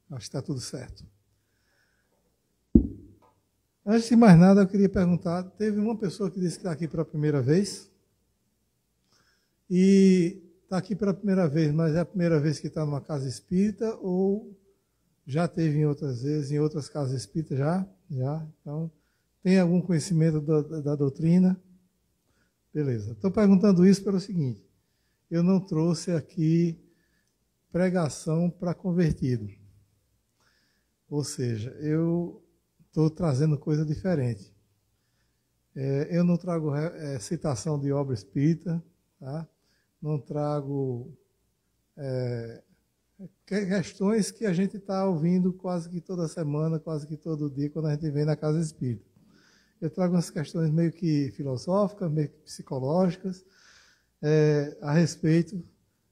Acho que está tudo certo. Antes de mais nada, eu queria perguntar, teve uma pessoa que disse que está aqui pela primeira vez? E está aqui pela primeira vez, mas é a primeira vez que está numa casa espírita ou já teve em outras vezes, em outras casas espíritas? Já. Então, tem algum conhecimento da doutrina? Beleza. Estou perguntando isso pelo seguinte, eu não trouxe aqui pregação para convertido. Ou seja, eu estou trazendo coisa diferente. Eu não trago citação de obra espírita, tá? Não trago questões que a gente está ouvindo quase que toda semana, quase que todo dia, quando a gente vem na casa espírita. Eu trago umas questões meio que filosóficas, meio que psicológicas, a respeito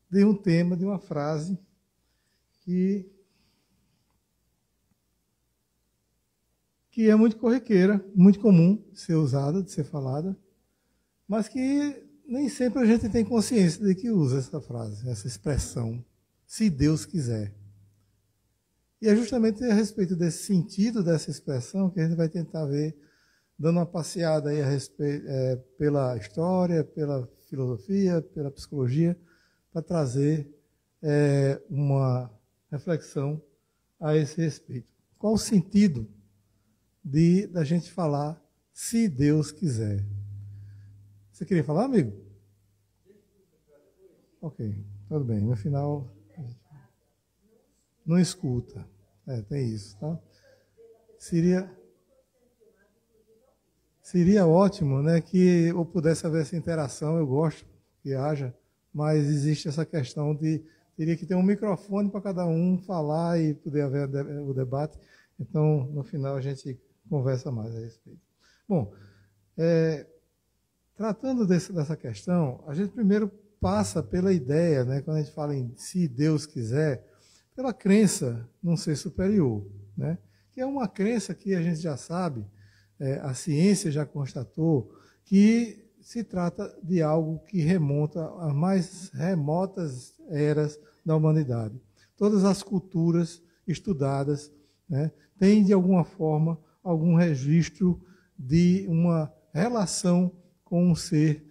de um tema, de uma frase que é muito corriqueira, muito comum de ser usada, de ser falada, mas que nem sempre a gente tem consciência de que usa essa frase, essa expressão, se Deus quiser. E é justamente a respeito desse sentido dessa expressão que a gente vai tentar ver, dando uma passeada aí a respeito, pela história, pela filosofia, pela psicologia, para trazer uma reflexão a esse respeito. Qual o sentido da gente falar se Deus quiser? Você queria falar, amigo? Ok, tudo bem. No final, não escuta. Tem isso, tá? Seria ótimo, né, que eu pudesse haver essa interação, eu gosto que haja, mas existe essa questão de teria que ter um microfone para cada um falar e poder haver o debate. Então, no final, a gente conversa mais a respeito. Bom, tratando dessa questão, a gente primeiro passa pela ideia, né, quando a gente fala em se Deus quiser, pela crença num ser superior, né, que é uma crença que a gente já sabe, a ciência já constatou, que se trata de algo que remonta às mais remotas eras da humanidade. Todas as culturas estudadas, né, têm, de alguma forma, algum registro de uma relação com um ser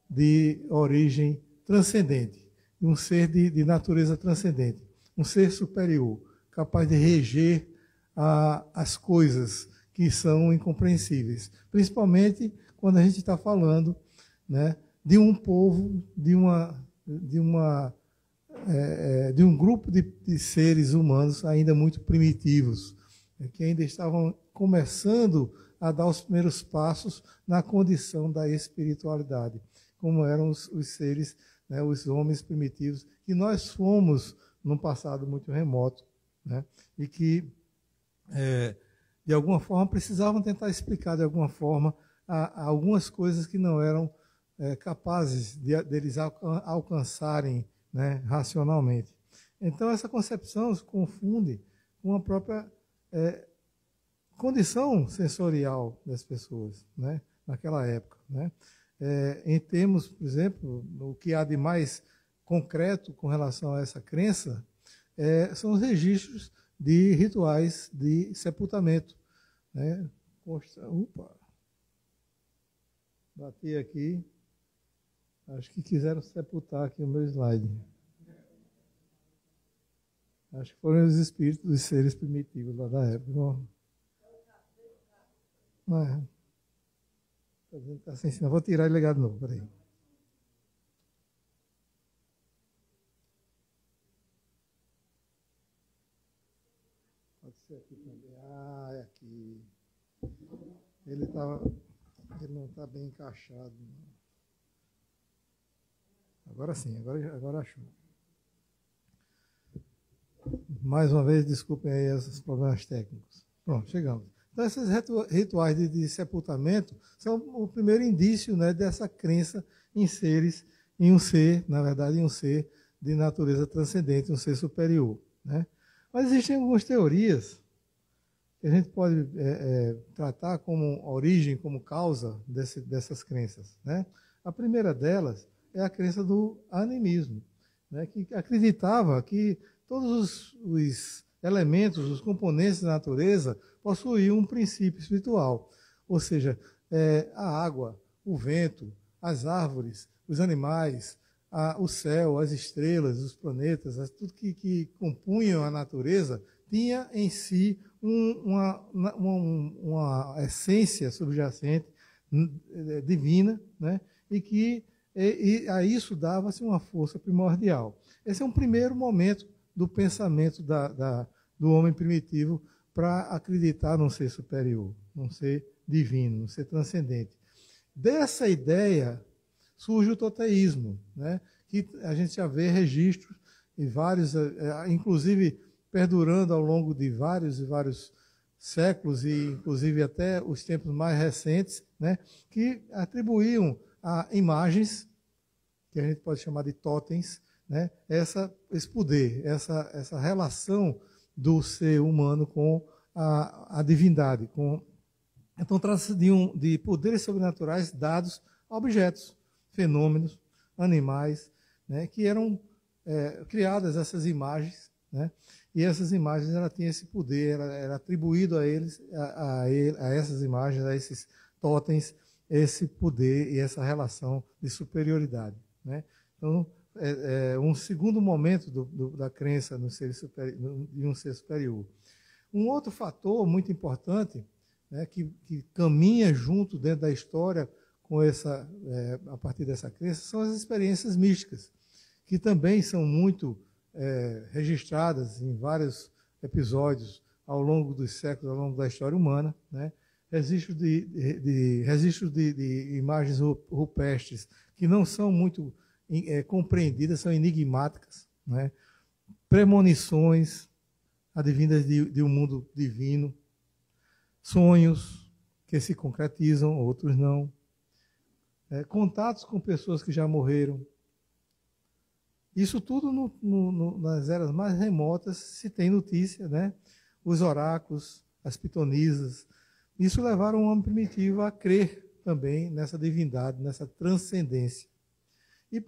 de origem transcendente, um ser de natureza transcendente, um ser superior, capaz de reger as coisas que são incompreensíveis, principalmente quando a gente está falando, né, de um povo, de um grupo de seres humanos ainda muito primitivos, que ainda estavam começando a dar os primeiros passos na condição da espiritualidade, como eram os seres, né, os homens primitivos, que nós fomos num passado muito remoto, né, e que, de alguma forma, precisavam tentar explicar, de alguma forma, algumas coisas que não eram capazes deles alcançarem, né, racionalmente. Então, essa concepção se confunde com a própria condição sensorial das pessoas, né, naquela época, né. Em termos, por exemplo, o que há de mais concreto com relação a essa crença são os registros de rituais de sepultamento, né. Opa! Bati aqui. Acho que quiseram sepultar aqui o meu slide. Acho que foram os espíritos dos seres primitivos lá da época. Não é. Está dizendo que está sem sinal. Vou tirar e ligar de novo. Peraí. Pode ser aqui também. É aqui. Ele não está bem encaixado. Agora sim, agora achou. Mais uma vez, desculpem aí esses problemas técnicos. Pronto, chegamos. Então, esses rituais de sepultamento são o primeiro indício, né, dessa crença em seres, em um ser, na verdade, em um ser de natureza transcendente, um ser superior, né? Mas existem algumas teorias que a gente pode tratar como origem, como causa dessas crenças, né? A primeira delas é a crença do animismo, né, que acreditava que todos os elementos, os componentes da natureza, possuíam um princípio espiritual. Ou seja, a água, o vento, as árvores, os animais, o céu, as estrelas, os planetas, tudo que compunham a natureza, tinha em si uma essência subjacente divina, né? E a isso dava-se uma força primordial. Esse é um primeiro momento do pensamento do homem primitivo para acreditar num ser superior, num ser divino, num ser transcendente. Dessa ideia surge o toteísmo, né? Que a gente já vê registros em vários, inclusive perdurando ao longo de vários e vários séculos e inclusive até os tempos mais recentes, né? Que atribuíam a imagens, que a gente pode chamar de totens, né? Esse poder, essa relação do ser humano com a divindade. Então, trata-se de poderes sobrenaturais dados a objetos, fenômenos, animais, né? Que eram criadas essas imagens, né? E essas imagens, ela tinha esse poder, era atribuído a eles, a essas imagens, a esses totens, esse poder e essa relação de superioridade, né? Então, um segundo momento da crença de um ser superior. Um outro fator muito importante, né, que caminha junto dentro da história com a partir dessa crença, são as experiências místicas, que também são muito registradas em vários episódios ao longo dos séculos, ao longo da história humana, né? Registros de imagens rupestres que não são muito compreendidas, são enigmáticas, né? Premonições advindas de um mundo divino, sonhos que se concretizam, outros não, contatos com pessoas que já morreram. Isso tudo nas eras mais remotas se tem notícia, né? Os oráculos, as pitonisas. Isso levaram o homem primitivo a crer também nessa divindade, nessa transcendência. E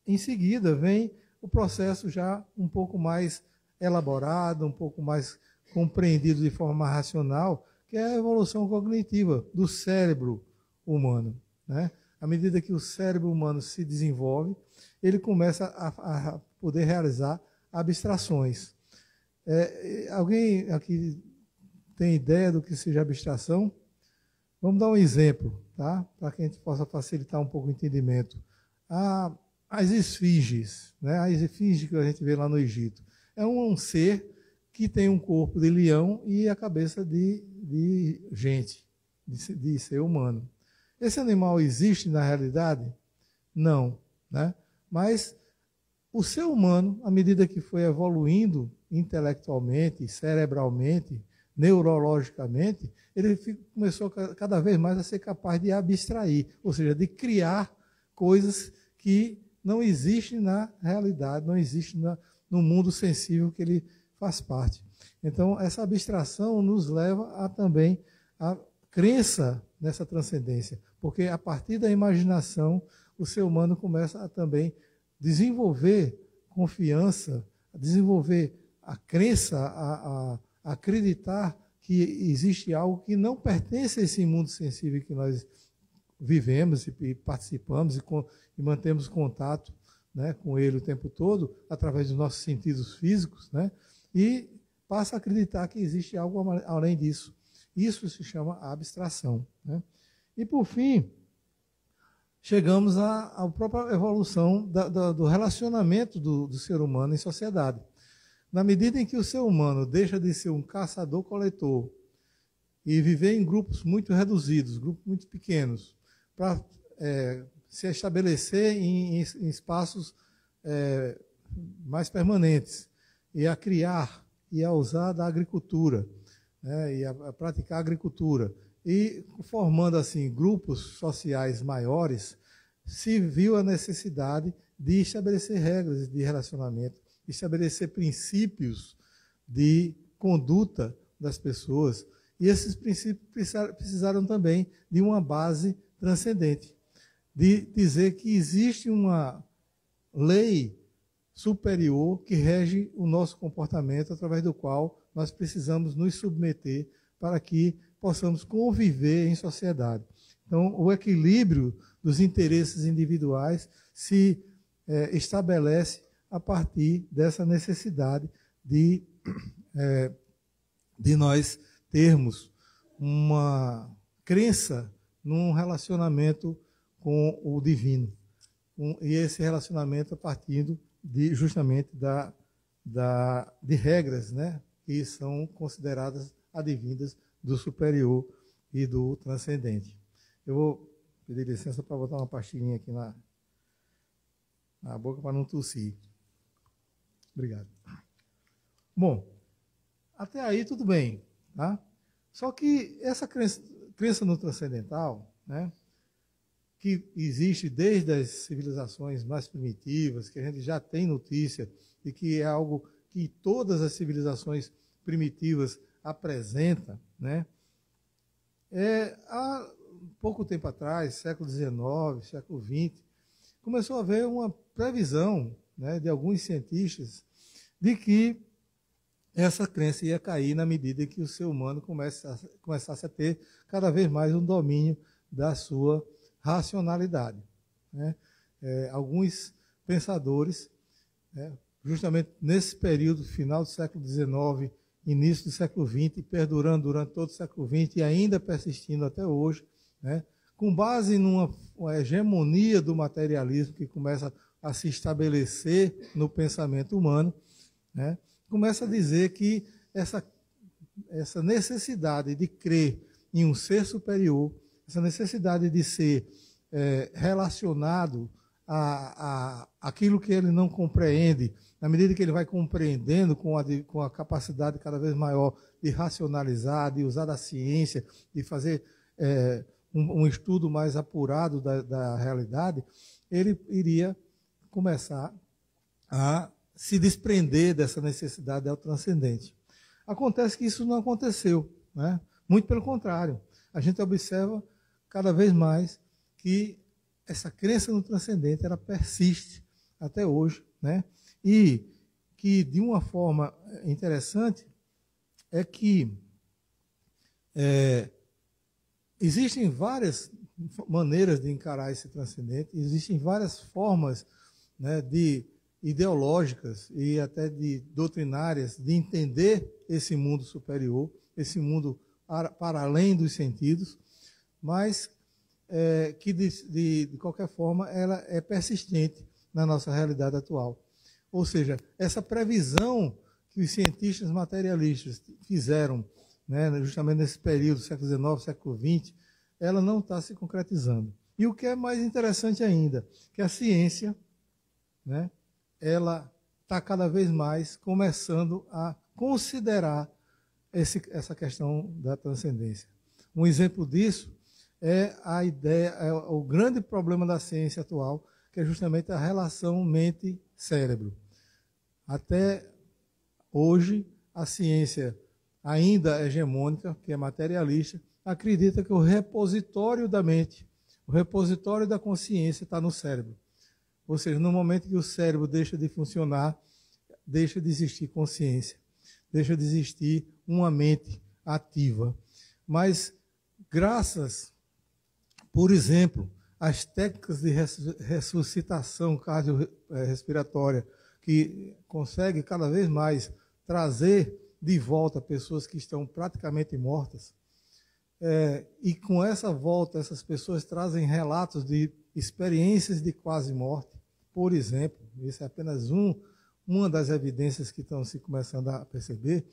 em seguida vem o processo já um pouco mais elaborado, um pouco mais compreendido de forma racional, que é a evolução cognitiva do cérebro humano, né? À medida que o cérebro humano se desenvolve, ele começa a poder realizar abstrações. Alguém aqui tem ideia do que seja abstração? Vamos dar um exemplo, tá? Para que a gente possa facilitar um pouco o entendimento. As esfinges, né? A esfinge que a gente vê lá no Egito. É um ser que tem um corpo de leão e a cabeça de gente, de ser humano. Esse animal existe na realidade? Não, né? Mas o ser humano, à medida que foi evoluindo intelectualmente, cerebralmente, neurologicamente, ele começou cada vez mais a ser capaz de abstrair, ou seja, de criar coisas que não existem na realidade, não existem no mundo sensível que ele faz parte. Então, essa abstração nos leva também à crença nessa transcendência, porque a partir da imaginação, o ser humano começa a também desenvolver confiança, a desenvolver a crença, a acreditar que existe algo que não pertence a esse mundo sensível que nós vivemos e participamos e mantemos contato, né, com ele o tempo todo, através dos nossos sentidos físicos, né, e passa a acreditar que existe algo além disso. Isso se chama abstração, né? E, por fim, chegamos à própria evolução do relacionamento do ser humano em sociedade. Na medida em que o ser humano deixa de ser um caçador-coletor e viver em grupos muito reduzidos, grupos muito pequenos, para se estabelecer em espaços mais permanentes, e a criar e a usar da agricultura, né, e a praticar a agricultura, e formando assim grupos sociais maiores, se viu a necessidade de estabelecer regras de relacionamento, estabelecer princípios de conduta das pessoas, e esses princípios precisaram também de uma base transcendente, de dizer que existe uma lei superior que rege o nosso comportamento, através do qual nós precisamos nos submeter para que possamos conviver em sociedade. Então, o equilíbrio dos interesses individuais se estabelece a partir dessa necessidade de nós termos uma crença num relacionamento com o divino. E esse relacionamento a partir justamente de regras, né, que são consideradas advindas do superior e do transcendente. Eu vou pedir licença para botar uma pastilhinha aqui na boca para não tossir. Obrigado. Bom, até aí tudo bem, tá? Só que essa crença no transcendental, né, que existe desde as civilizações mais primitivas, que a gente já tem notícia de que é algo que todas as civilizações primitivas apresentam, né? Há pouco tempo atrás, século XIX, século XX, começou a haver uma previsão, né, de alguns cientistas de que essa crença ia cair na medida que o ser humano começasse a ter cada vez mais um domínio da sua racionalidade, né? Alguns pensadores, né, justamente nesse período, final do século XIX, início do século XX, perdurando durante todo o século XX e ainda persistindo até hoje, né, com base numa hegemonia do materialismo que começa a se estabelecer no pensamento humano, né, começa a dizer que essa necessidade de crer em um ser superior, essa necessidade de ser relacionado a aquilo que ele não compreende, na medida que ele vai compreendendo com a capacidade cada vez maior de racionalizar, de usar a ciência, de fazer um estudo mais apurado da realidade, ele iria começar a se desprender dessa necessidade ao transcendente. Acontece que isso não aconteceu, né? Muito pelo contrário. A gente observa cada vez mais que essa crença no transcendente ela persiste até hoje, né? E que, de uma forma interessante, é que existem várias maneiras de encarar esse transcendente, existem várias formas, né, ideológicas e até de doutrinárias de entender esse mundo superior, esse mundo para além dos sentidos, mas que, de qualquer forma, ela é persistente na nossa realidade atual. Ou seja, essa previsão que os cientistas materialistas fizeram, né, justamente nesse período, século XIX, século XX, ela não está se concretizando. E o que é mais interessante ainda, que a ciência, né, ela está cada vez mais começando a considerar essa questão da transcendência. Um exemplo disso é a ideia, o grande problema da ciência atual, que é justamente a relação mente-cérebro. Até hoje, a ciência ainda hegemônica, que é materialista, acredita que o repositório da mente, o repositório da consciência está no cérebro. Ou seja, no momento que o cérebro deixa de funcionar, deixa de existir consciência, deixa de existir uma mente ativa. Mas, graças, por exemplo, às técnicas de ressuscitação cardiorrespiratória, que consegue cada vez mais trazer de volta pessoas que estão praticamente mortas, e com essa volta, essas pessoas trazem relatos de experiências de quase morte, por exemplo, isso é apenas uma das evidências que estão se começando a perceber.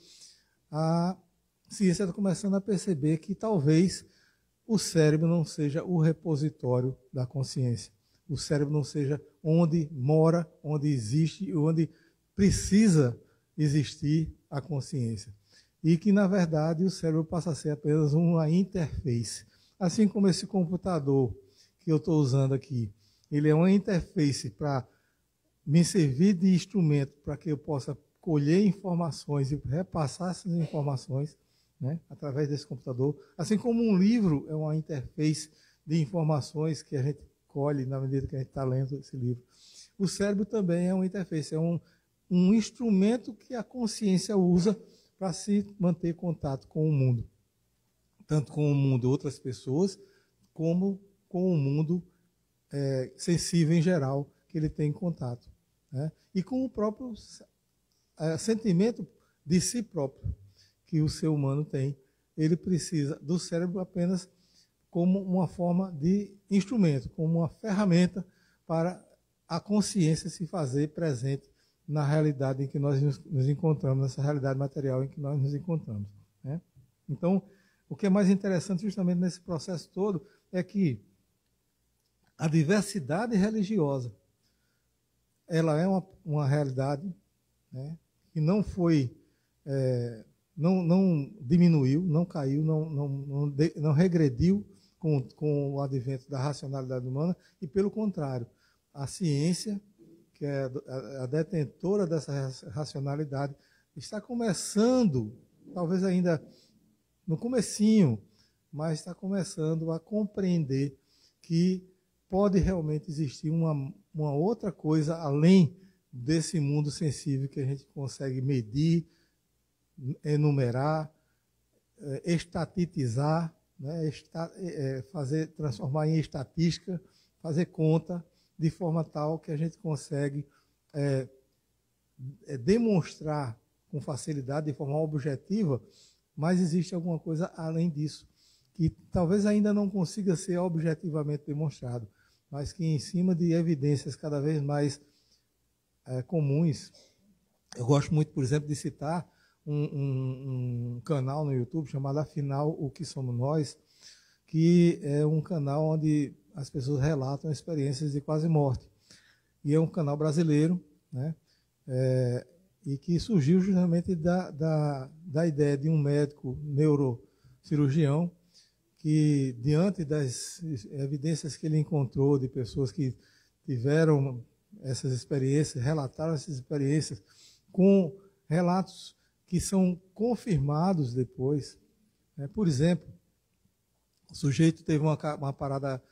A ciência está começando a perceber que talvez o cérebro não seja o repositório da consciência. O cérebro não seja onde mora, onde existe, onde precisa existir a consciência. E que, na verdade, o cérebro passa a ser apenas uma interface. Assim como esse computador que eu estou usando aqui, ele é uma interface para me servir de instrumento para que eu possa colher informações e repassar essas informações, né, através desse computador. Assim como um livro é uma interface de informações que a gente colhe na medida que a gente está lendo esse livro. o cérebro também é uma interface, é um instrumento que a consciência usa para se manter em contato com o mundo. Tanto com o mundo de outras pessoas, como com o mundo sensível em geral que ele tem em contato. Né? E com o próprio sentimento de si próprio que o ser humano tem. Ele precisa do cérebro apenas como uma forma de instrumento, como uma ferramenta para a consciência se fazer presente na realidade em que nós nos encontramos, nessa realidade material em que nós nos encontramos. Né? Então, o que é mais interessante justamente nesse processo todo é que a diversidade religiosa, ela é uma realidade, né, que não foi, não diminuiu, não caiu, não regrediu com o advento da racionalidade humana, e pelo contrário, a ciência, que é a detentora dessa racionalidade, está começando, talvez ainda no comecinho, mas está começando a compreender que pode realmente existir uma outra coisa além desse mundo sensível que a gente consegue medir, enumerar, estatizar, né, transformar em estatística, fazer conta, de forma tal que a gente consegue demonstrar com facilidade, de forma objetiva, mas existe alguma coisa além disso, que talvez ainda não consiga ser objetivamente demonstrado, mas que em cima de evidências cada vez mais comuns, eu gosto muito, por exemplo, de citar um canal no YouTube chamado Afinal, o que Somos Nós, que é um canal onde as pessoas relatam experiências de quase morte. E é um canal brasileiro, né? E que surgiu justamente da ideia de um médico neurocirurgião que, diante das evidências que ele encontrou de pessoas que tiveram essas experiências, relataram essas experiências com relatos que são confirmados depois. Por exemplo, o sujeito teve uma parada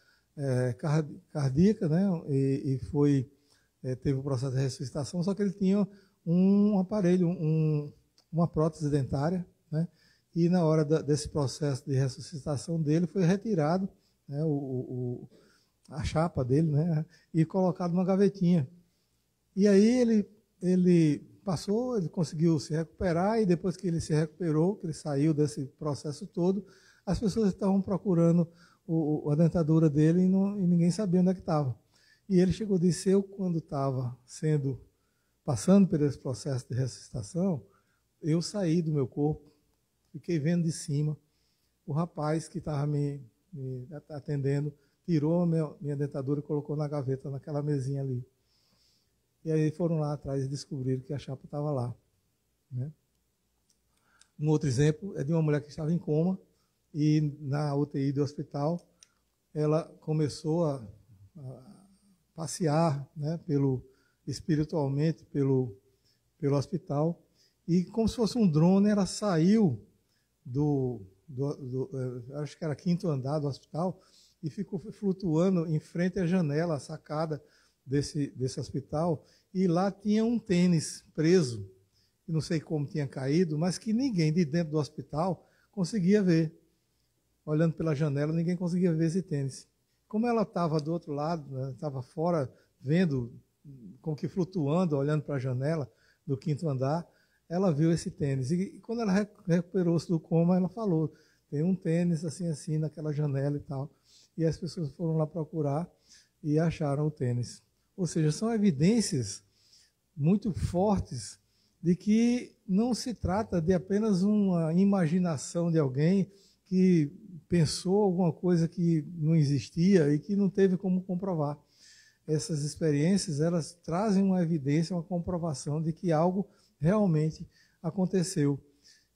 cardíaca, né, e teve um processo de ressuscitação, só que ele tinha um aparelho, uma prótese dentária, né, e na hora desse processo de ressuscitação dele foi retirado, né, a chapa dele, né, e colocado numa gavetinha. E aí ele passou, ele conseguiu se recuperar, e depois que ele se recuperou, que ele saiu desse processo todo, as pessoas estavam procurando a dentadura dele e ninguém sabia onde é que estava. E ele chegou e disse: eu, quando estava passando por esse processo de ressuscitação, eu saí do meu corpo, fiquei vendo de cima, o rapaz que estava me atendendo tirou a minha dentadura e colocou na gaveta, naquela mesinha ali. E aí foram lá atrás e descobriram que a chapa estava lá. Né? Um outro exemplo é de uma mulher que estava em coma, e na UTI do hospital, ela começou a passear, né, espiritualmente pelo hospital, e como se fosse um drone, ela saiu acho que era 5º andar do hospital, e ficou flutuando em frente à janela, à sacada desse hospital, e lá tinha um tênis preso, que não sei como tinha caído, mas que ninguém de dentro do hospital conseguia ver. Olhando pela janela, ninguém conseguia ver esse tênis. Como ela estava do outro lado, estava fora, vendo, como que flutuando, olhando para a janela do 5º andar, ela viu esse tênis. E quando ela recuperou-se do coma, ela falou: tem um tênis assim, naquela janela e tal. E as pessoas foram lá procurar e acharam o tênis. Ou seja, são evidências muito fortes de que não se trata de apenas uma imaginação de alguém que pensou alguma coisa que não existia e que não teve como comprovar. Essas experiências, elas trazem uma evidência, uma comprovação de que algo realmente aconteceu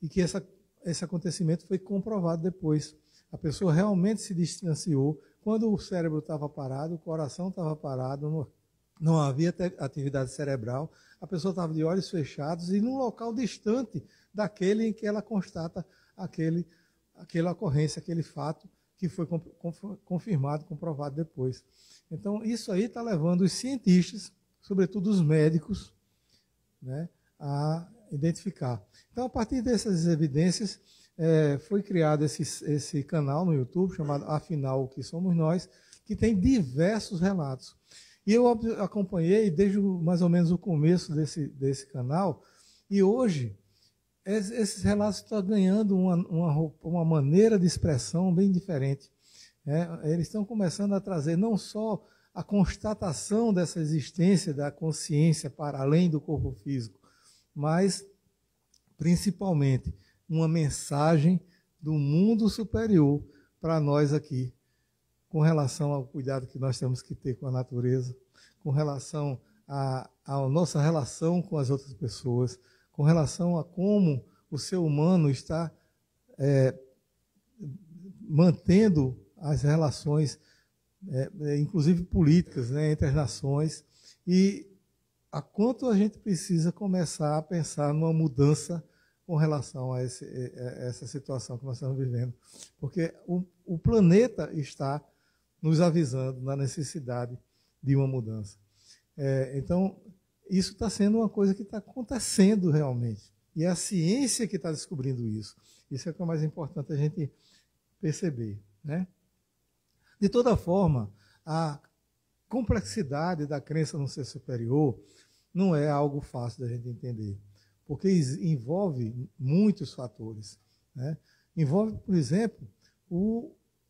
e que esse acontecimento foi comprovado depois. A pessoa realmente se distanciou. Quando o cérebro estava parado, o coração estava parado, não havia atividade cerebral, a pessoa estava de olhos fechados e num local distante daquele em que ela constata aquela ocorrência, aquele fato que foi confirmado, comprovado depois. Então, isso aí está levando os cientistas sobretudo os médicos, né, a identificar. Então, a partir dessas evidências, foi criado esse canal no YouTube, chamado Afinal, o que somos nós, que tem diversos relatos. E eu acompanhei desde mais ou menos o começo desse canal, e hoje esses relatos estão ganhando uma maneira de expressão bem diferente. Eles estão começando a trazer não só a constatação dessa existência da consciência para além do corpo físico, mas, principalmente, uma mensagem do mundo superior para nós aqui, com relação ao cuidado que nós temos que ter com a natureza, com relação à nossa relação com as outras pessoas, com relação a como o ser humano está mantendo as relações, inclusive políticas, né, entre as nações, e a quanto a gente precisa começar a pensar numa mudança com relação a essa situação que nós estamos vivendo. Porque o planeta está nos avisando na necessidade de uma mudança. Então, isso está sendo uma coisa que está acontecendo realmente. E é a ciência que está descobrindo isso. Isso é o que é mais importante a gente perceber, né? De toda forma, a complexidade da crença no ser superior não é algo fácil da gente entender, porque envolve muitos fatores, né? Envolve, por exemplo,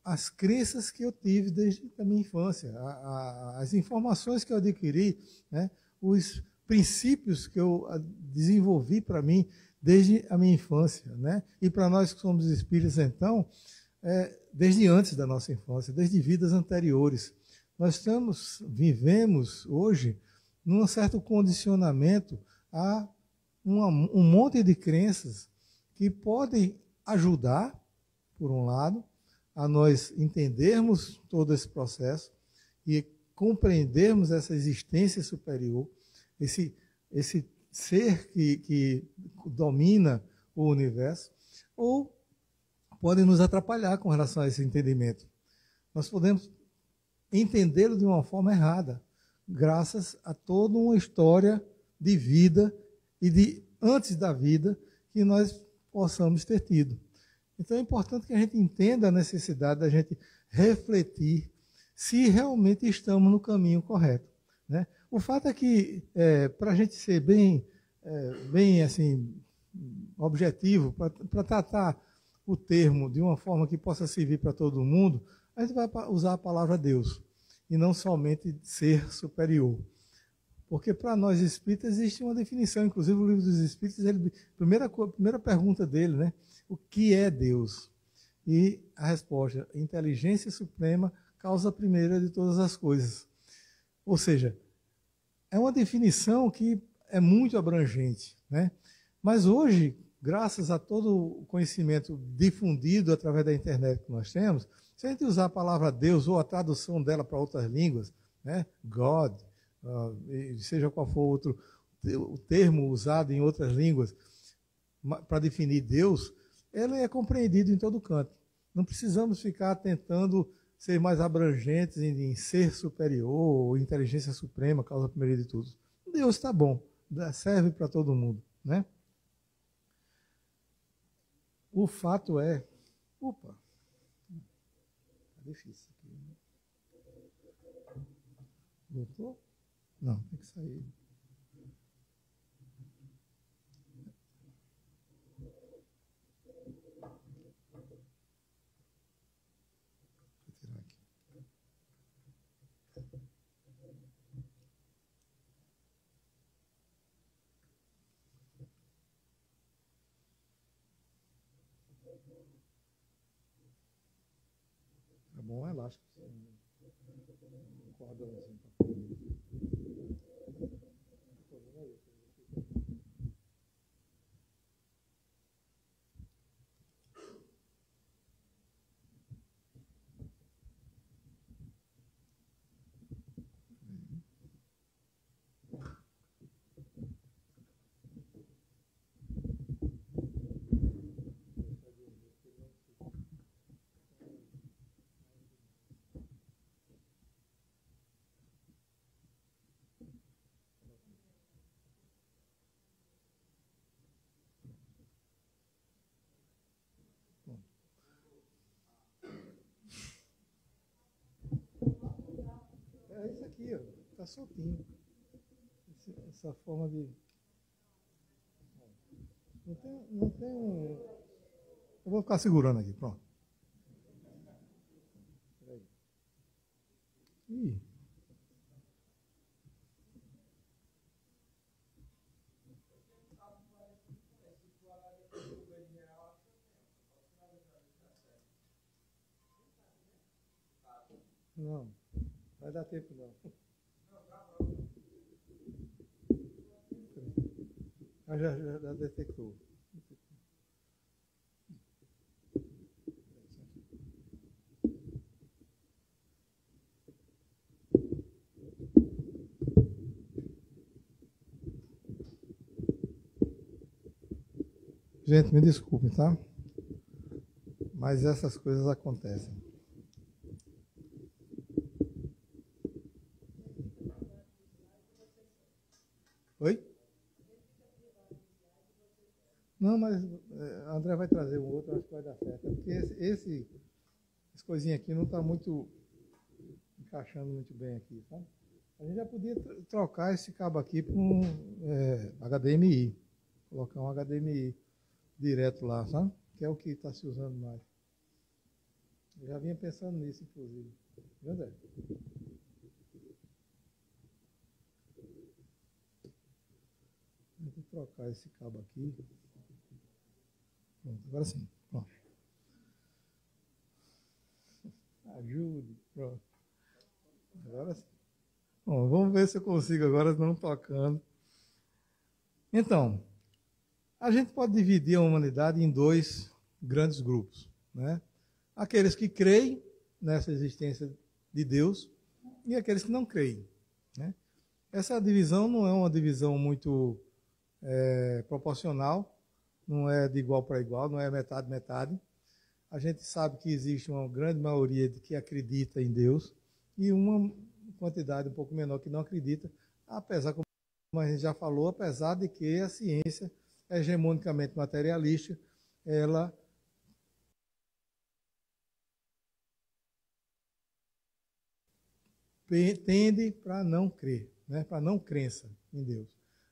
as crenças que eu tive desde a minha infância, as informações que eu adquiri, né? Os princípios que eu desenvolvi para mim desde a minha infância, né? E para nós que somos espíritos, então, desde antes da nossa infância, desde vidas anteriores. Nós vivemos hoje num certo condicionamento a um monte de crenças que podem ajudar, por um lado, a nós entendermos todo esse processo e compreendermos essa existência superior, esse ser que domina o universo, ou podem nos atrapalhar com relação a esse entendimento. Nós podemos entendê-lo de uma forma errada, graças a toda uma história de vida e de antes da vida que nós possamos ter tido. Então é importante que a gente entenda a necessidade da gente refletir se realmente estamos no caminho correto, né? O fato é que, para a gente ser bem assim, objetivo, para tratar o termo de uma forma que possa servir para todo mundo, a gente vai usar a palavra Deus, e não somente ser superior. Porque para nós espíritas existe uma definição, inclusive o Livro dos Espíritos, primeira pergunta dele, né? O que é Deus? E a resposta, inteligência suprema, causa primeira de todas as coisas. Ou seja, é uma definição que é muito abrangente, né? Mas hoje, graças a todo o conhecimento difundido através da internet que nós temos, se a gente usar a palavra Deus ou a tradução dela para outras línguas, né? God, seja qual for o termo usado em outras línguas para definir Deus, ele é compreendido em todo canto. Não precisamos ficar tentando ser mais abrangentes em ser superior, ou inteligência suprema, causa primeira de tudo. Deus está bom, serve para todo mundo, né? O fato é... Opa! Tá difícil aqui. Voltou? Não, tem que sair. Vou tirar aqui. Tá bom, é elástico. Um cordãozinho para ficar soltinho. Essa forma de... Não tem um... Eu vou ficar segurando aqui, pronto. Ih. Não, vai dar tempo não. Já detectou. Gente, me desculpe, tá? Mas essas coisas acontecem. Oi? Não, mas André vai trazer um outro, acho que vai dar certo. É porque esse coisinha aqui não está muito encaixando muito bem aqui, sabe? A gente já podia trocar esse cabo aqui para um HDMI. Colocar um HDMI direto lá, sabe? Que é o que está se usando mais. Eu já vinha pensando nisso, inclusive. Viu, André? Vou trocar esse cabo aqui. Pronto, agora sim. Pronto. Ajude. Pronto. Agora sim. Bom, vamos ver se eu consigo agora não tocando. Então, a gente pode dividir a humanidade em dois grandes grupos, né? Aqueles que creem nessa existência de Deus e aqueles que não creem, né? Essa divisão não é uma divisão muito proporcional, não é de igual para igual, não é metade. A gente sabe que existe uma grande maioria de que acredita em Deus e uma quantidade um pouco menor que não acredita, apesar, como a gente já falou, apesar de que a ciência hegemonicamente materialista, ela tende para não crer, né? Para não crença em Deus.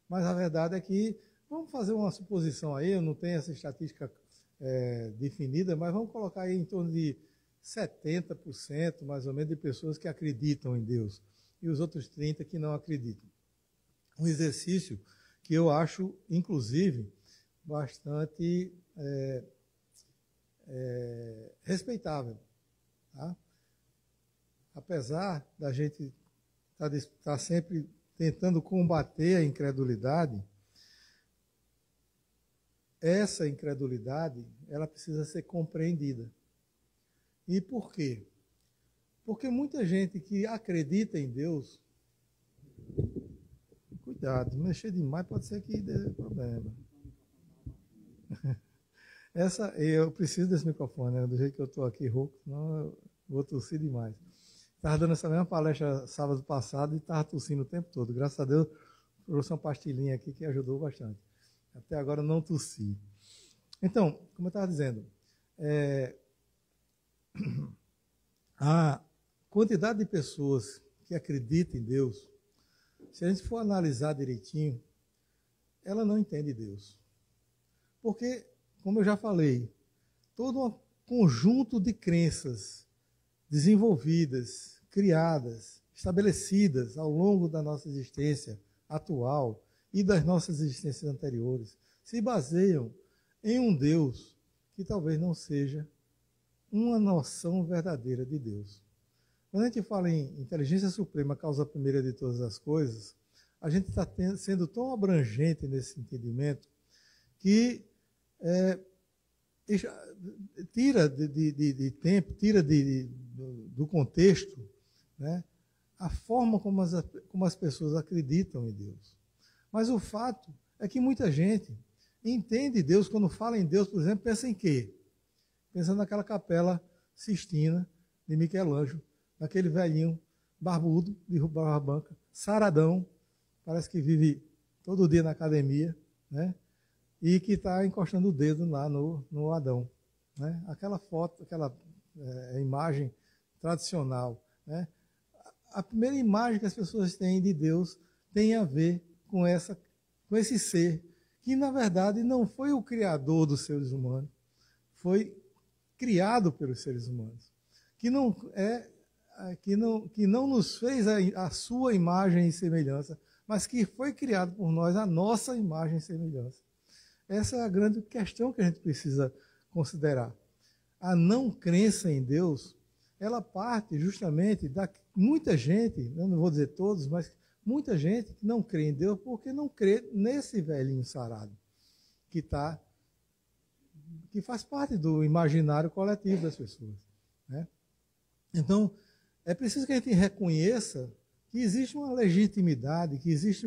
Mas a verdade é que, vamos fazer uma suposição aí, eu não tenho essa estatística definida, mas vamos colocar aí em torno de 70% mais ou menos de pessoas que acreditam em Deus e os outros 30% que não acreditam. Um exercício que eu acho, inclusive, bastante respeitável. Tá? Apesar da gente estar sempre tentando combater a incredulidade, essa incredulidade ela precisa ser compreendida. E por quê? Porque muita gente que acredita em Deus, cuidado, mexer demais pode ser que dê problema. Eu preciso desse microfone, né? Do jeito que eu estou aqui rouco, senão eu vou tossir demais. Estava dando essa mesma palestra sábado passado e estava tossindo o tempo todo. Graças a Deus, trouxe uma pastilhinha aqui que ajudou bastante. Até agora não tossi. Então, como eu estava dizendo, a quantidade de pessoas que acreditam em Deus, se a gente for analisar direitinho, ela não entende Deus. Porque, como eu já falei, todo um conjunto de crenças desenvolvidas, criadas, estabelecidas ao longo da nossa existência atual e das nossas existências anteriores, se baseiam em um Deus que talvez não seja uma noção verdadeira de Deus. Quando a gente fala em inteligência suprema, causa primeira de todas as coisas, a gente está sendo tão abrangente nesse entendimento que tira de tempo, tira do contexto, né, a forma como as pessoas acreditam em Deus. Mas o fato é que muita gente entende Deus, quando fala em Deus, por exemplo, pensa em quê? Pensa naquela Capela Sistina de Michelangelo, naquele velhinho barbudo, de barba branca, saradão, parece que vive todo dia na academia, né? E que está encostando o dedo lá no Adão. Né? Aquela foto, aquela imagem tradicional. Né? a primeira imagem que as pessoas têm de Deus tem a ver com esse ser, que na verdade não foi o criador dos seres humanos, foi criado pelos seres humanos, que não nos fez a sua imagem e semelhança, mas que foi criado por nós a nossa imagem e semelhança. Essa é a grande questão que a gente precisa considerar. A não crença em Deus, ela parte justamente da muita gente, eu não vou dizer todos, mas muita gente que não crê em Deus porque não crê nesse velhinho sarado, que faz parte do imaginário coletivo das pessoas, né? Então, é preciso que a gente reconheça que existe uma legitimidade, que existe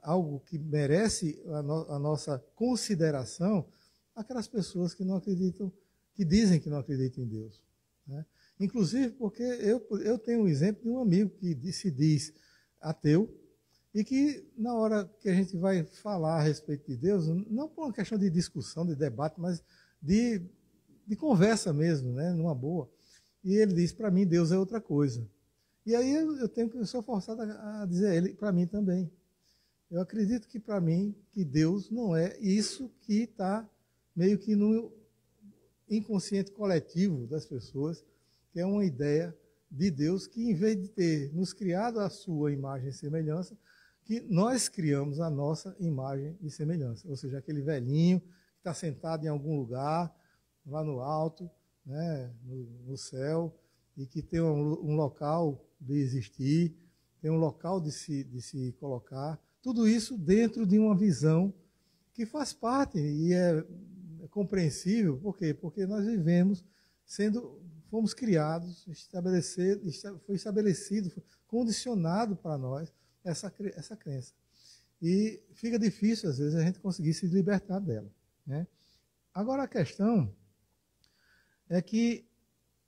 algo que merece a nossa consideração, aquelas pessoas que não acreditam, que dizem que não acreditam em Deus, né? Inclusive porque eu tenho um exemplo de um amigo que se diz ateu e que na hora que a gente vai falar a respeito de Deus, não por uma questão de discussão, de debate, mas de conversa mesmo, né, numa boa, e ele diz, para mim Deus é outra coisa. E aí eu sou forçado a dizer a ele, para mim também. Eu acredito que para mim, que Deus não é isso que está meio que no inconsciente coletivo das pessoas, que é uma ideia de Deus que, em vez de ter nos criado a sua imagem e semelhança, que nós criamos a nossa imagem e semelhança. Ou seja, aquele velhinho que está sentado em algum lugar, lá no alto, né, no céu, e que tem um local de existir, tem um local de se colocar. Tudo isso dentro de uma visão que faz parte e é compreensível. Por quê? Porque nós vivemos fomos criados, foi estabelecido, foi condicionado para nós essa crença. E fica difícil, às vezes, a gente conseguir se libertar dela, né? Agora, a questão é que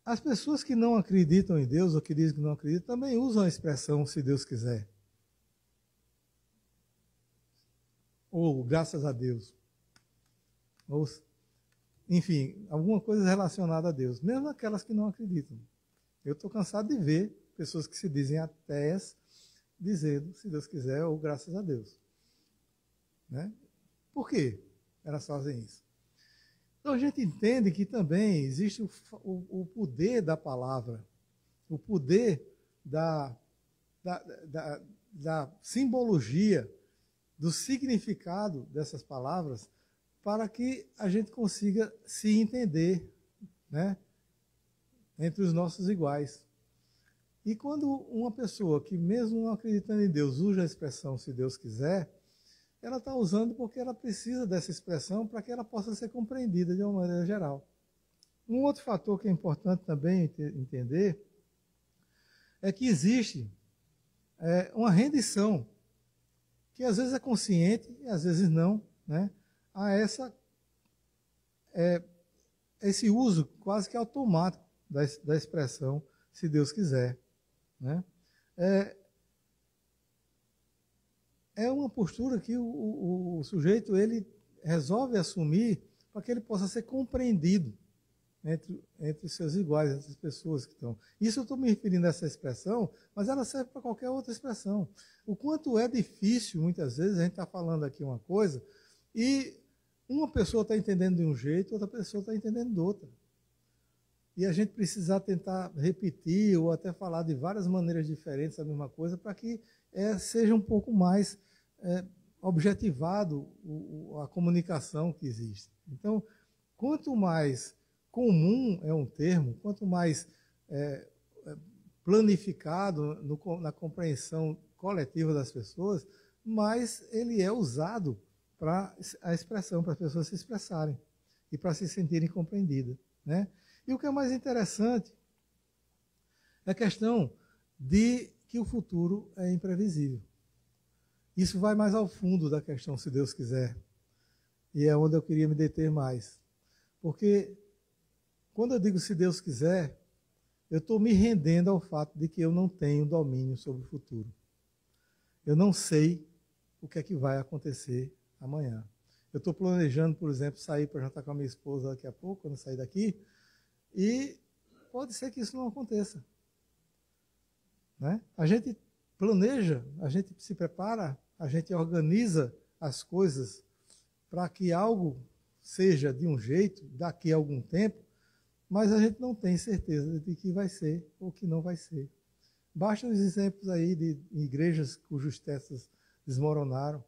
as pessoas que não acreditam em Deus, ou que dizem que não acreditam, também usam a expressão "se Deus quiser", ou "graças a Deus", ou, enfim, alguma coisa relacionada a Deus, mesmo aquelas que não acreditam. Eu estou cansado de ver pessoas que se dizem ateias dizendo "se Deus quiser" ou "graças a Deus", né? Por quê elas fazem isso? Então a gente entende que também existe o poder da palavra, o poder da simbologia, do significado dessas palavras, para que a gente consiga se entender, né, entre os nossos iguais. E quando uma pessoa que, mesmo não acreditando em Deus, usa a expressão "se Deus quiser", ela está usando porque ela precisa dessa expressão para que ela possa ser compreendida de uma maneira geral. Um outro fator que é importante também entender é que existe uma rendição, que às vezes é consciente e às vezes não, né, a esse uso quase que automático da expressão "se Deus quiser", né? É uma postura que o sujeito ele resolve assumir para que ele possa ser compreendido entre seus iguais, entre as pessoas que estão. Isso eu estou me referindo a essa expressão, mas ela serve para qualquer outra expressão. O quanto é difícil, muitas vezes, a gente está falando aqui uma coisa e uma pessoa está entendendo de um jeito, outra pessoa está entendendo de outra. E a gente precisa tentar repetir ou até falar de várias maneiras diferentes a mesma coisa para que seja um pouco mais objetivado a comunicação que existe. Então, quanto mais comum é um termo, quanto mais planificado na compreensão coletiva das pessoas, mais ele é usado para a expressão, para as pessoas se expressarem e para se sentirem compreendidas, né? E o que é mais interessante é a questão de que o futuro é imprevisível. Isso vai mais ao fundo da questão "se Deus quiser", e é onde eu queria me deter mais. Porque quando eu digo "se Deus quiser", eu estou me rendendo ao fato de que eu não tenho domínio sobre o futuro. Eu não sei o que é que vai acontecer amanhã. Eu estou planejando, por exemplo, sair para jantar com a minha esposa daqui a pouco, quando eu sair daqui, e pode ser que isso não aconteça. né? A gente planeja, a gente se prepara, a gente organiza as coisas para que algo seja de um jeito daqui a algum tempo, mas a gente não tem certeza de que vai ser ou que não vai ser. Basta os exemplos aí de igrejas cujos tetos desmoronaram.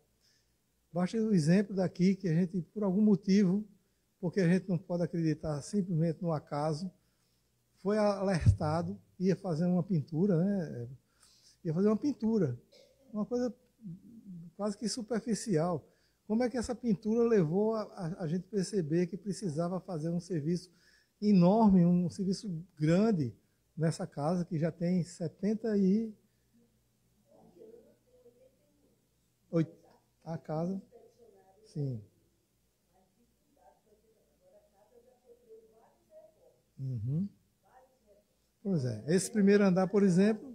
Basta o exemplo daqui que a gente, por algum motivo, porque a gente não pode acreditar simplesmente no acaso, foi alertado, ia fazer uma pintura, né? Ia fazer uma pintura, uma coisa quase que superficial. Como é que essa pintura levou a gente perceber que precisava fazer um serviço enorme, um serviço grande nessa casa que já tem 78 a casa, sim. Uhum. Pois é. Esse primeiro andar, por exemplo,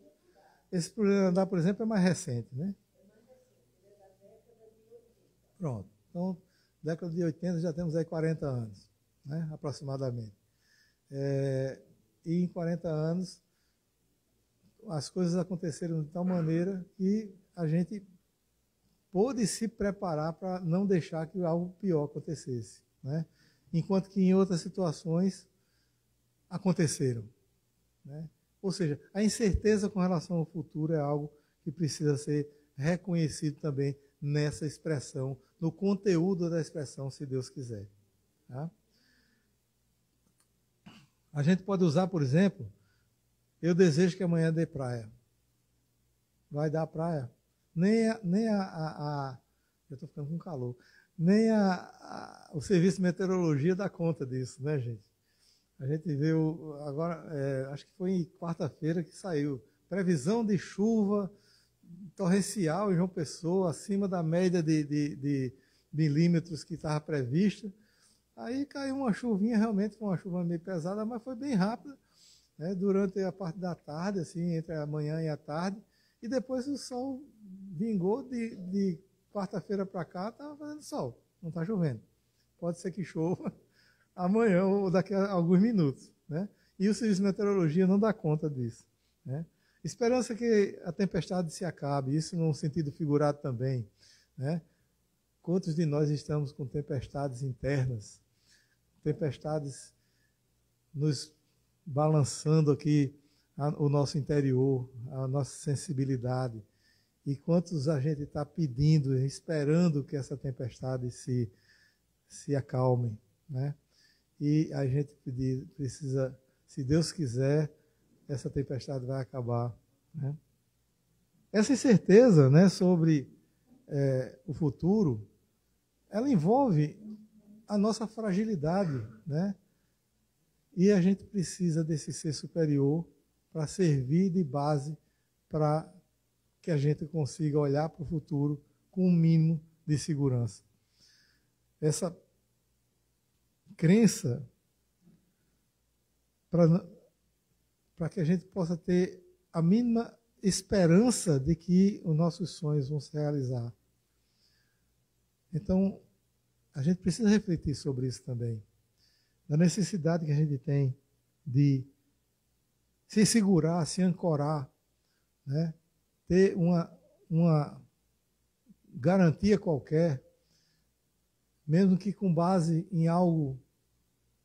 é mais recente, né? Pronto. Então, década de 80 já temos aí 40 anos, né? Aproximadamente. E em 40 anos, as coisas aconteceram de tal maneira que a gente pôde se preparar para não deixar que algo pior acontecesse, né? Enquanto que em outras situações aconteceram, né? Ou seja, a incerteza com relação ao futuro é algo que precisa ser reconhecido também nessa expressão, no conteúdo da expressão, se Deus quiser. Tá? A gente pode usar, por exemplo, eu desejo que amanhã dê praia. Vai dar praia? Eu estou ficando com calor. Nem o serviço de meteorologia dá conta disso, né, gente? A gente viu agora, acho que foi em quarta-feira que saiu, previsão de chuva torrencial em João Pessoa, acima da média de milímetros que estava prevista. Aí caiu uma chuvinha, realmente foi uma chuva meio pesada, mas foi bem rápida, né, durante a parte da tarde, assim, entre a manhã e a tarde, e depois o sol vingou de quarta-feira para cá, estava fazendo sol, não está chovendo. Pode ser que chova amanhã ou daqui a alguns minutos, né? E o serviço de meteorologia não dá conta disso, né? Esperança que a tempestade se acabe, isso num sentido figurado também, né? Quantos de nós estamos com tempestades internas, tempestades nos balançando aqui o nosso interior, a nossa sensibilidade, e quantos a gente está pedindo, esperando que essa tempestade se acalme, né? E a gente precisa, se Deus quiser, essa tempestade vai acabar, né? Essa incerteza, né, sobre o futuro, ela envolve a nossa fragilidade, né? E a gente precisa desse ser superior para servir de base para que a gente consiga olhar para o futuro com um mínimo de segurança. Essa crença para que a gente possa ter a mínima esperança de que os nossos sonhos vão se realizar. Então, a gente precisa refletir sobre isso também, da necessidade que a gente tem de se segurar, se ancorar, né? Ter uma garantia qualquer, mesmo que com base em algo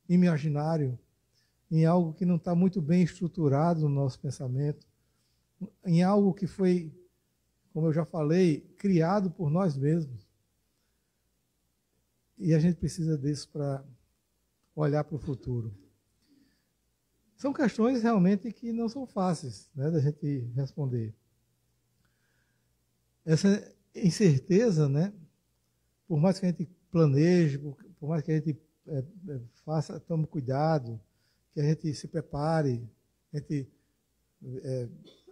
imaginário, em algo que não está muito bem estruturado no nosso pensamento, em algo que foi, como eu já falei, criado por nós mesmos. E a gente precisa disso para olhar para o futuro. São questões realmente que não são fáceis, né, da gente responder. Essa incerteza, né, por mais que a gente planeje, por mais que a gente tome cuidado, que a gente se prepare, a gente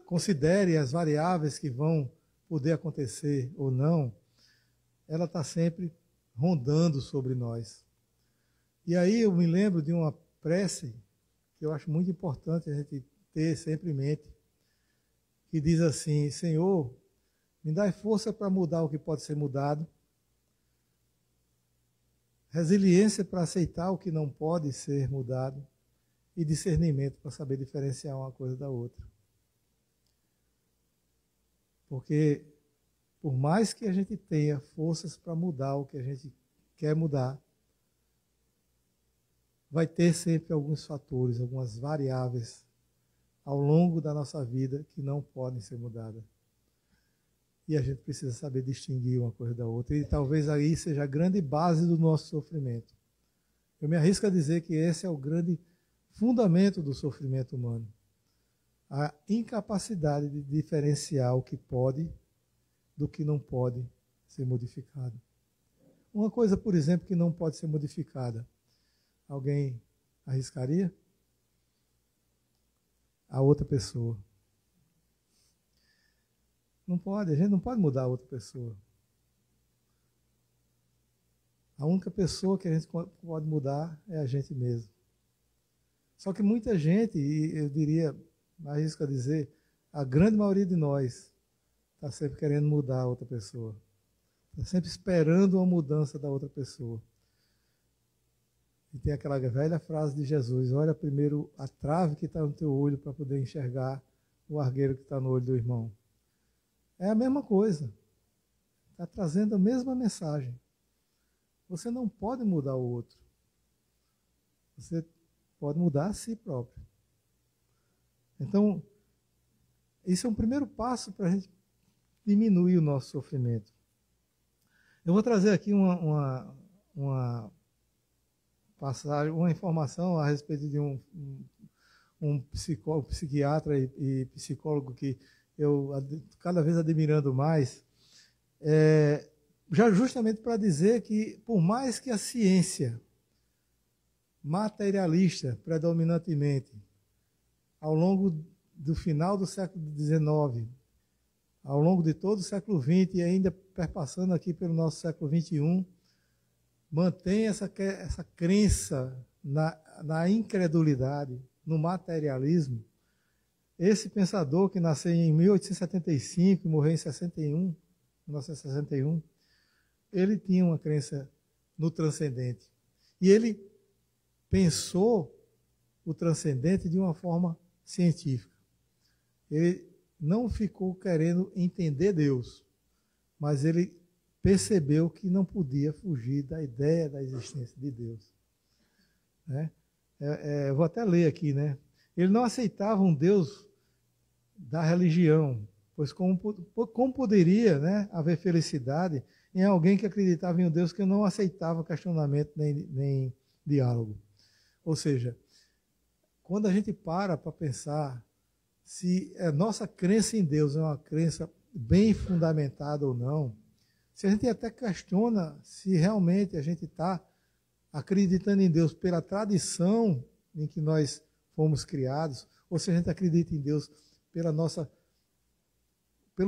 considere as variáveis que vão poder acontecer ou não, ela está sempre rondando sobre nós. E aí eu me lembro de uma prece que eu acho muito importante a gente ter sempre em mente, que diz assim: Senhor, me dá força para mudar o que pode ser mudado, resiliência para aceitar o que não pode ser mudado e discernimento para saber diferenciar uma coisa da outra. Porque por mais que a gente tenha forças para mudar o que a gente quer mudar, vai ter sempre alguns fatores, algumas variáveis ao longo da nossa vida que não podem ser mudadas. E a gente precisa saber distinguir uma coisa da outra. E talvez aí seja a grande base do nosso sofrimento. Eu me arrisco a dizer que esse é o grande fundamento do sofrimento humano. A incapacidade de diferenciar o que pode do que não pode ser modificado. Uma coisa, por exemplo, que não pode ser modificada. Alguém arriscaria? A outra pessoa. Não pode, a gente não pode mudar a outra pessoa. A única pessoa que a gente pode mudar é a gente mesmo. Só que muita gente, e eu diria, arrisco a dizer, a grande maioria de nós está sempre querendo mudar a outra pessoa. Está sempre esperando uma mudança da outra pessoa. E tem aquela velha frase de Jesus, olha primeiro a trave que está no teu olho para poder enxergar o argueiro que está no olho do irmão. É a mesma coisa. Está trazendo a mesma mensagem. Você não pode mudar o outro. Você pode mudar a si próprio. Então, isso é um primeiro passo para a gente diminuir o nosso sofrimento. Eu vou trazer aqui uma passagem, uma informação a respeito de um psiquiatra e psicólogo que eu cada vez admirando mais, já justamente para dizer que, por mais que a ciência materialista, predominantemente, ao longo do final do século XIX, ao longo de todo o século XX e ainda perpassando aqui pelo nosso século XXI, mantém essa crença na incredulidade, no materialismo. Esse pensador que nasceu em 1875 e morreu em 1961, ele tinha uma crença no transcendente. E ele pensou o transcendente de uma forma científica. Ele não ficou querendo entender Deus, mas ele percebeu que não podia fugir da ideia da existência de Deus. Né? Eu vou até ler aqui, né? Ele não aceitava um Deus da religião, pois como poderia, né, haver felicidade em alguém que acreditava em um Deus que não aceitava questionamento nem diálogo? Ou seja, quando a gente para pensar se a nossa crença em Deus é uma crença bem fundamentada ou não, se a gente até questiona se realmente a gente está acreditando em Deus pela tradição em que nós fomos criados, ou se a gente acredita em Deus pelo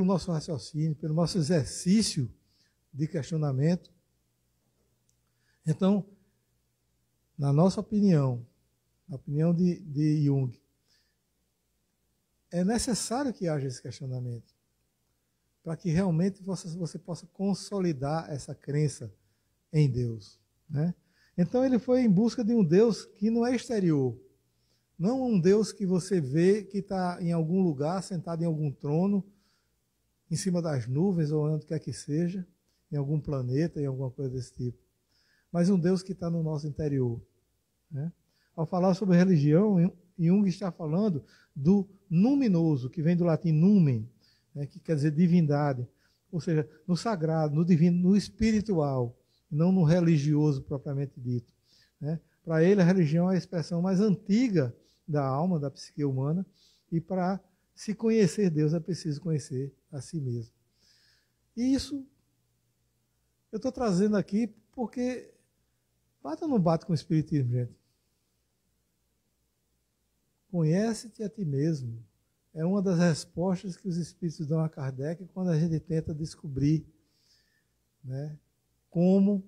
nosso raciocínio, pelo nosso exercício de questionamento. Então, na nossa opinião, na opinião de Jung, é necessário que haja esse questionamento, para que realmente você possa consolidar essa crença em Deus. Né? Então ele foi em busca de um Deus que não é exterior, não um Deus que você vê que está em algum lugar, sentado em algum trono, em cima das nuvens ou onde quer que seja, em algum planeta, em alguma coisa desse tipo. Mas um Deus que está no nosso interior. Né? Ao falar sobre religião, Jung está falando do luminoso, que vem do latim numen, né, que quer dizer divindade. Ou seja, no sagrado, no divino, no espiritual, não no religioso propriamente dito. Né? Para ele, a religião é a expressão mais antiga da alma, da psique humana, e para se conhecer Deus é preciso conhecer a si mesmo. E isso eu estou trazendo aqui porque bate ou não bate com o Espiritismo, gente? Conhece-te a ti mesmo. É uma das respostas que os Espíritos dão a Kardec quando a gente tenta descobrir, né, como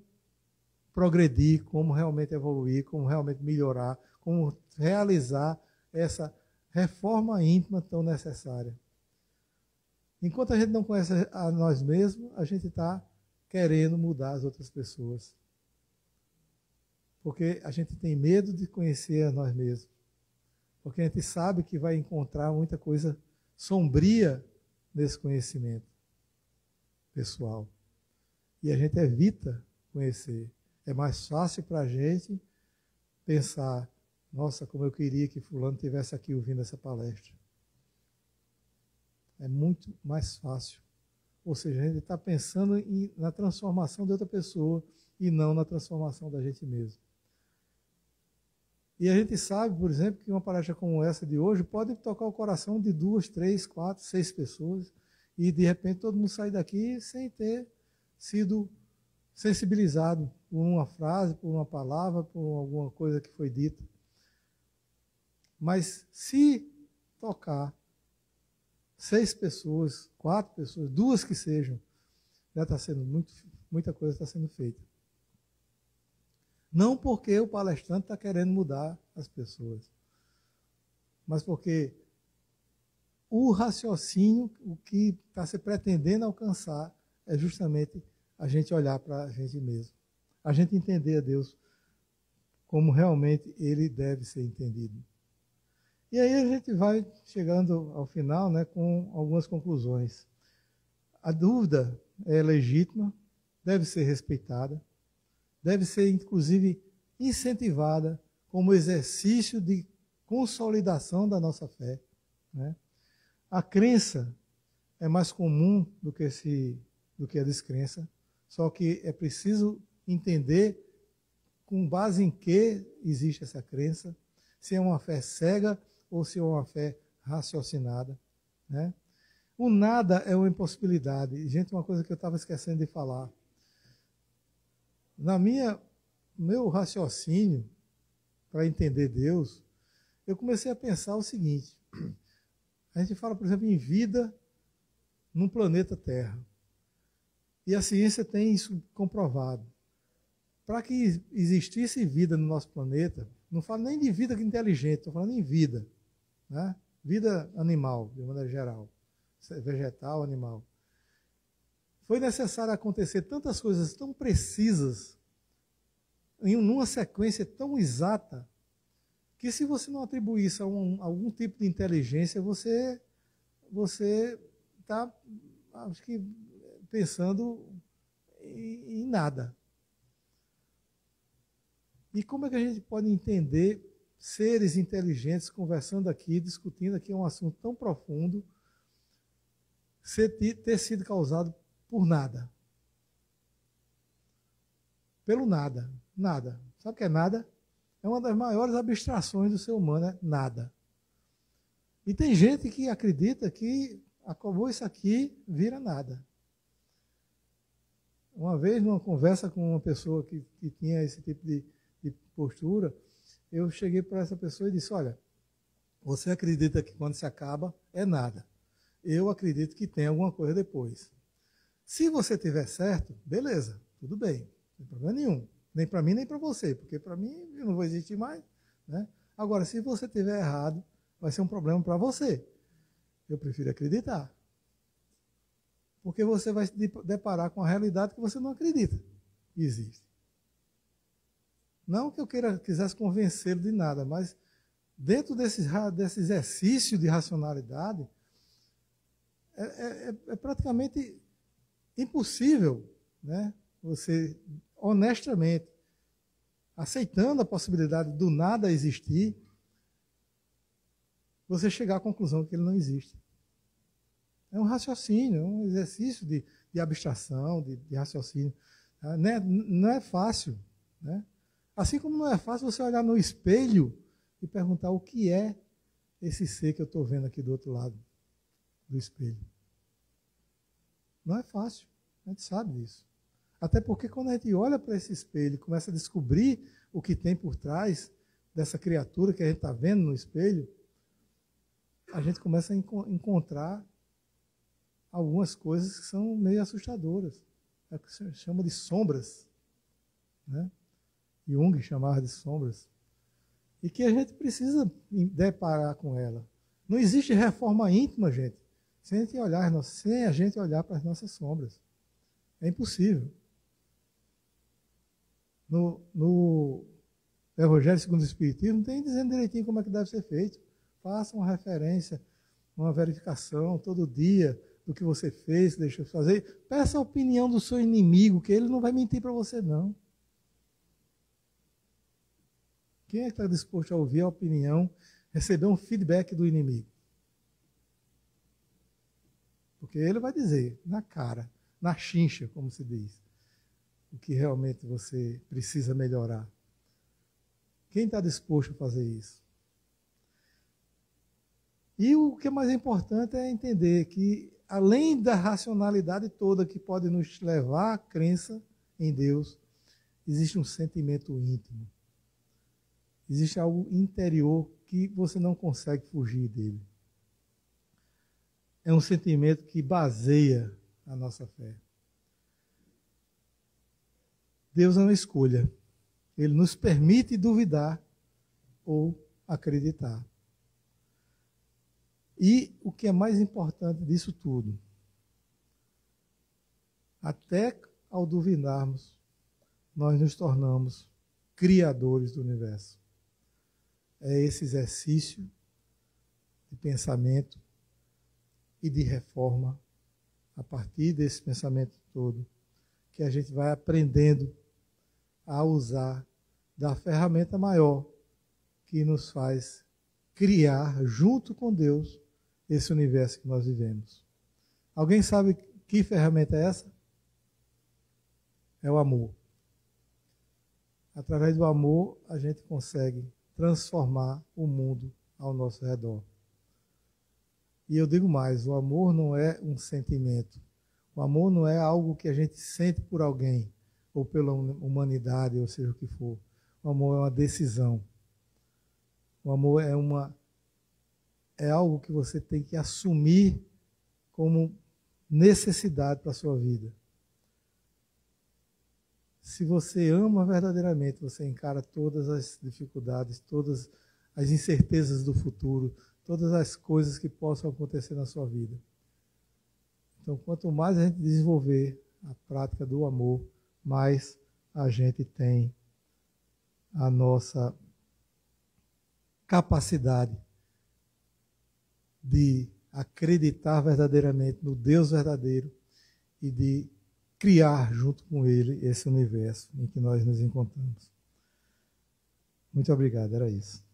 progredir, como realmente evoluir, como realmente melhorar, como realizar essa reforma íntima tão necessária. Enquanto a gente não conhece a nós mesmos, a gente está querendo mudar as outras pessoas. Porque a gente tem medo de conhecer a nós mesmos. Porque a gente sabe que vai encontrar muita coisa sombria nesse conhecimento pessoal. E a gente evita conhecer. É mais fácil para a gente pensar, nossa, como eu queria que fulano estivesse aqui ouvindo essa palestra. É muito mais fácil. Ou seja, a gente está pensando na transformação de outra pessoa e não na transformação da gente mesmo. E a gente sabe, por exemplo, que uma palestra como essa de hoje pode tocar o coração de 2, 3, 4, 6 pessoas e de repente todo mundo sai daqui sem ter sido sensibilizado por uma frase, por uma palavra, por alguma coisa que foi dita. Mas se tocar 6 pessoas, 4 pessoas, 2 que sejam, já está sendo muita coisa está sendo feita. Não porque o palestrante está querendo mudar as pessoas, mas porque o raciocínio, o que está se pretendendo alcançar, é justamente a gente olhar para a gente mesmo. A gente entender a Deus como realmente Ele deve ser entendido. E aí a gente vai chegando ao final, né, com algumas conclusões. A dúvida é legítima, deve ser respeitada, deve ser, inclusive, incentivada como exercício de consolidação da nossa fé. Né? A crença é mais comum do que a descrença, só que é preciso entender com base em que existe essa crença, se é uma fé cega ou se é uma fé raciocinada. Né? O nada é uma impossibilidade. Gente, uma coisa que eu estava esquecendo de falar. Meu raciocínio para entender Deus, eu comecei a pensar o seguinte. A gente fala, por exemplo, em vida num planeta Terra. E a ciência tem isso comprovado. Para que existisse vida no nosso planeta, não falo nem de vida inteligente, estou falando em vida. Né? Vida animal, de maneira geral. Vegetal, animal. Foi necessário acontecer tantas coisas tão precisas, numa sequência tão exata, que se você não atribuir isso a algum tipo de inteligência, você está, acho que, pensando em nada. E como é que a gente pode entender seres inteligentes conversando aqui, discutindo aqui um assunto tão profundo, ter sido causado por nada? Pelo nada. Nada. Sabe o que é nada? É uma das maiores abstrações do ser humano, é nada. E tem gente que acredita que acabou isso aqui, vira nada. Uma vez, numa conversa com uma pessoa que tinha esse tipo de postura, eu cheguei para essa pessoa e disse, olha, você acredita que quando se acaba é nada. Eu acredito que tem alguma coisa depois. Se você tiver certo, beleza, tudo bem, não tem problema nenhum. Nem para mim, nem para você, porque para mim eu não vou existir mais. Né? Agora, se você tiver errado, vai ser um problema para você. Eu prefiro acreditar. Porque você vai se deparar com a realidade que você não acredita que existe. Não que eu quisesse convencê-lo de nada, mas dentro desse exercício de racionalidade, é praticamente impossível, né, você, honestamente, aceitando a possibilidade do nada existir, você chegar à conclusão que ele não existe. É um raciocínio, é um exercício de abstração, de raciocínio. Não é fácil. Né? Assim como não é fácil você olhar no espelho e perguntar o que é esse ser que eu estou vendo aqui do outro lado do espelho. Não é fácil, a gente sabe disso. Até porque quando a gente olha para esse espelho e começa a descobrir o que tem por trás dessa criatura que a gente está vendo no espelho, a gente começa a encontrar algumas coisas que são meio assustadoras. É o que se chama de sombras. Né? Jung chamava de sombras. E que a gente precisa deparar com ela. Não existe reforma íntima, gente, sem a gente olhar para as nossas sombras. É impossível. No Evangelho segundo o Espiritismo, tem dizendo direitinho como é que deve ser feito. Faça uma referência, uma verificação todo dia, do que você fez, deixou de fazer. Peça a opinião do seu inimigo, que ele não vai mentir para você, não. Quem é que está disposto a ouvir a opinião, receber um feedback do inimigo? Porque ele vai dizer, na cara, na chincha, como se diz, o que realmente você precisa melhorar. Quem está disposto a fazer isso? E o que é mais importante é entender que, além da racionalidade toda que pode nos levar à crença em Deus, existe um sentimento íntimo. Existe algo interior que você não consegue fugir dele. É um sentimento que baseia a nossa fé. Deus é uma escolha. Ele nos permite duvidar ou acreditar. E o que é mais importante disso tudo, até ao duvidarmos, nós nos tornamos criadores do universo. É esse exercício de pensamento e de reforma, a partir desse pensamento todo, que a gente vai aprendendo a usar da ferramenta maior que nos faz criar, junto com Deus, esse universo que nós vivemos. Alguém sabe que ferramenta é essa? É o amor. Através do amor, a gente consegue transformar o mundo ao nosso redor. E eu digo mais, o amor não é um sentimento. O amor não é algo que a gente sente por alguém, ou pela humanidade, ou seja o que for. O amor é uma decisão. O amor é algo que você tem que assumir como necessidade para a sua vida. Se você ama verdadeiramente, você encara todas as dificuldades, todas as incertezas do futuro, todas as coisas que possam acontecer na sua vida. Então, quanto mais a gente desenvolver a prática do amor, mais a gente tem a nossa capacidade de acreditar verdadeiramente no Deus verdadeiro e de criar junto com Ele esse universo em que nós nos encontramos. Muito obrigado, era isso.